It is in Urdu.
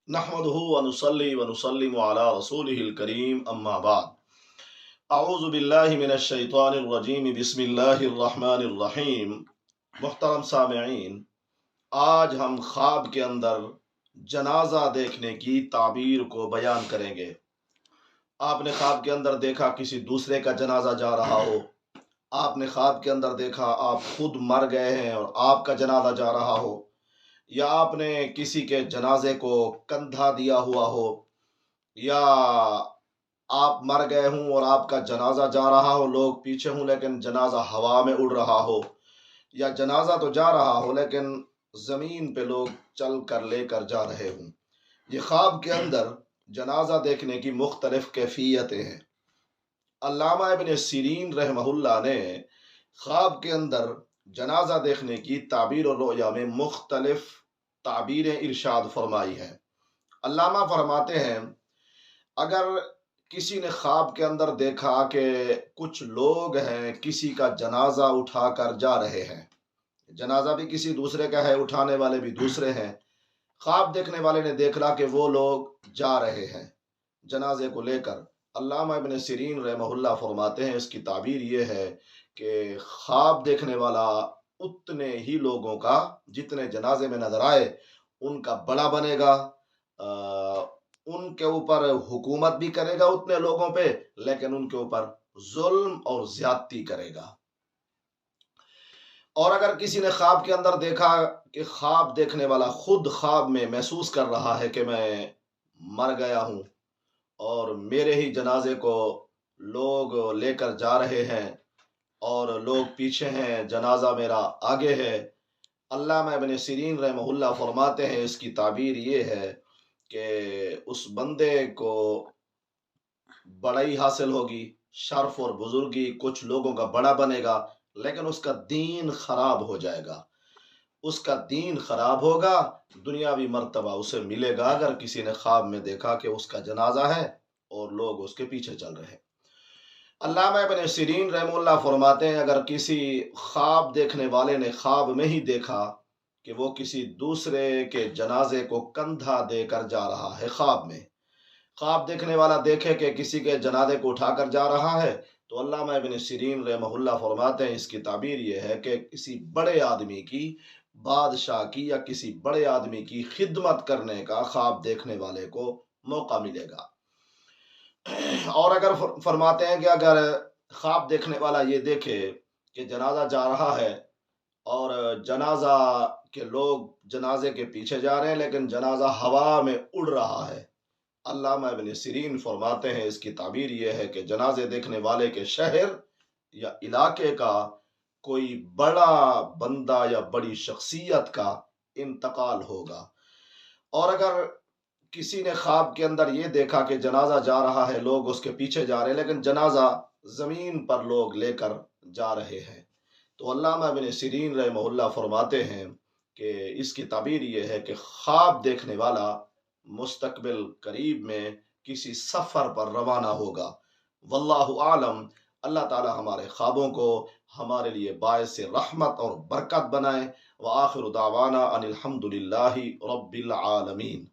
نحمده ونصلي ونسلم على رسوله الكريم اما بعد اعوذ باللہ من الشیطان الرجیم بسم اللہ الرحمن الرحیم۔ محترم سامعین، آج ہم خواب کے اندر جنازہ دیکھنے کی تعبیر کو بیان کریں گے۔ آپ نے خواب کے اندر دیکھا کسی دوسرے کا جنازہ جا رہا ہو، آپ نے خواب کے اندر دیکھا آپ خود مر گئے ہیں اور آپ کا جنازہ جا رہا ہو، یا آپ نے کسی کے جنازے کو کندھا دیا ہوا ہو، یا آپ مر گئے ہوں اور آپ کا جنازہ جا رہا ہو، لوگ پیچھے ہوں لیکن جنازہ ہوا میں اڑ رہا ہو، یا جنازہ تو جا رہا ہو لیکن زمین پہ لوگ چل کر لے کر جا رہے ہوں۔ یہ خواب کے اندر جنازہ دیکھنے کی مختلف کیفیتیں ہیں۔ علامہ ابن سیرین رحمہ اللہ نے خواب کے اندر جنازہ دیکھنے کی تعبیر اور رؤیا میں مختلف تعبیریں ارشاد فرمائی ہیں۔ علامہ فرماتے ہیں، اگر کسی نے خواب کے اندر دیکھا کہ کچھ لوگ ہیں کسی کا جنازہ اٹھا کر جا رہے ہیں، جنازہ بھی کسی دوسرے کا ہے، اٹھانے والے بھی دوسرے ہیں، خواب دیکھنے والے نے دیکھا کہ وہ لوگ جا رہے ہیں جنازے کو لے کر، علامہ ابن سیرین رحمہ اللہ فرماتے ہیں اس کی تعبیر یہ ہے کہ خواب دیکھنے والا اتنے ہی لوگوں کا جتنے جنازے میں نظر آئے ان کا بڑا بنے گا، ان کے اوپر حکومت بھی کرے گا اتنے لوگوں پہ، لیکن ان کے اوپر ظلم اور زیادتی کرے گا۔ اور اگر کسی نے خواب کے اندر دیکھا کہ خواب دیکھنے والا خود خواب میں محسوس کر رہا ہے کہ میں مر گیا ہوں اور میرے ہی جنازے کو لوگ لے کر جا رہے ہیں اور لوگ پیچھے ہیں، جنازہ میرا آگے ہے، علامہ ابن سیرین رحمہ اللہ فرماتے ہیں اس کی تعبیر یہ ہے کہ اس بندے کو بڑائی حاصل ہوگی، شرف اور بزرگی، کچھ لوگوں کا بڑا بنے گا، لیکن اس کا دین خراب ہو جائے گا، اس کا دین خراب ہوگا، دنیاوی مرتبہ اسے ملے گا اگر کسی نے خواب میں دیکھا کہ اس کا جنازہ ہے اور لوگ اس کے پیچھے چل رہے ہیں۔ علامہ ابن سیرین رحمہ اللہ فرماتے ہیں، اگر کسی خواب دیکھنے والے نے خواب میں ہی دیکھا کہ وہ کسی دوسرے کے جنازے کو کندھا دے کر جا رہا ہے، خواب میں خواب دیکھنے والا دیکھے کہ کسی کے جنازے کو اٹھا کر جا رہا ہے، تو علامہ ابن سیرین رحمہ اللہ فرماتے ہیں اس کی تعبیر یہ ہے کہ کسی بڑے آدمی کی، بادشاہ کی یا کسی بڑے آدمی کی خدمت کرنے کا خواب دیکھنے والے کو موقع ملے گا۔ اور اگر فرماتے ہیں کہ اگر خواب دیکھنے والا یہ دیکھے کہ جنازہ جا رہا ہے اور جنازہ کے لوگ جنازے کے پیچھے جا رہے ہیں لیکن جنازہ ہوا میں اڑ رہا ہے، علامہ ابن سیرین فرماتے ہیں اس کی تعبیر یہ ہے کہ جنازے دیکھنے والے کے شہر یا علاقے کا کوئی بڑا بندہ یا بڑی شخصیت کا انتقال ہوگا۔ اور اگر کسی نے خواب کے اندر یہ دیکھا کہ جنازہ جا رہا ہے، لوگ اس کے پیچھے جا رہے ہیں لیکن جنازہ زمین پر لوگ لے کر جا رہے ہیں، تو علامہ ابن سیرین رحمہ اللہ فرماتے ہیں کہ اس کی تعبیر یہ ہے کہ خواب دیکھنے والا مستقبل قریب میں کسی سفر پر روانہ ہوگا۔ واللہ عالم، اللہ تعالی ہمارے خوابوں کو ہمارے لیے باعث رحمت اور برکت بنائے۔ وآخر دعوانا ان الحمد للہ رب العالمین۔